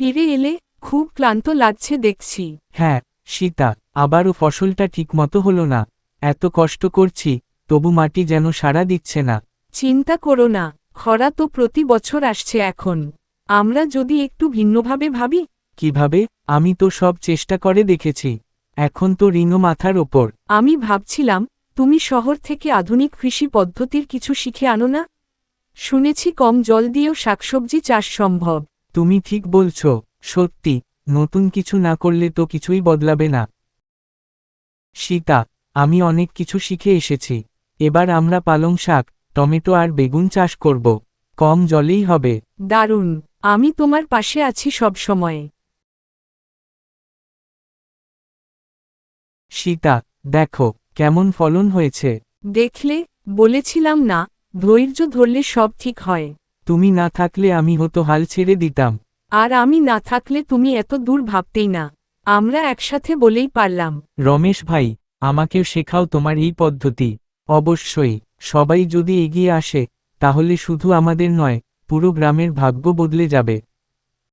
ফিরে এলে খুব ক্লান্ত লাগছে দেখছি। হ্যাঁ সীতা, আবারও ফসলটা ঠিকমতো হলো না। এত কষ্ট করছি, তবু মাটি যেন সাড়া দিচ্ছে না। চিন্তা করো না, খরা তো প্রতি বছর আসছে এখন। আমরা যদি একটু ভিন্নভাবে ভাবি। কিভাবে? আমি তো সব চেষ্টা করে দেখেছি, এখন তো ঋণও মাথার ওপর। আমি ভাবছিলাম, তুমি শহর থেকে আধুনিক কৃষি পদ্ধতির কিছু শিখে আনো না? শুনেছি কম জল দিয়েও শাকসবজি চাষ সম্ভব। তুমি ঠিক বলছ, সত্যি, নতুন কিছু না করলে তো কিছুই বদলাবে না। সীতা, আমি অনেক কিছু শিখে এসেছি। এবার আমরা পালং শাক, টমেটো আর বেগুন চাষ করব। কম জলেই হবে। দারুণ, আমি তোমার পাশে আছি সব সময়। সীতা, দেখো কেমন ফলন হয়েছে। দেখলে, বলেছিলাম না, ধৈর্য ধরলে সব ঠিক হয়। তুমি না থাকলে আমি হয়তো হাল ছেড়ে দিতাম। আর আমি না থাকলে তুমি এত দূর ভাবতেই না। আমরা একসাথে বলেই পারলাম। রমেশ ভাই, আমাকেও শেখাও তোমার এই পদ্ধতি। অবশ্যই, সবাই যদি এগিয়ে আসে, তাহলে শুধু আমাদের নয়, পুরো গ্রামের ভাগ্য বদলে যাবে।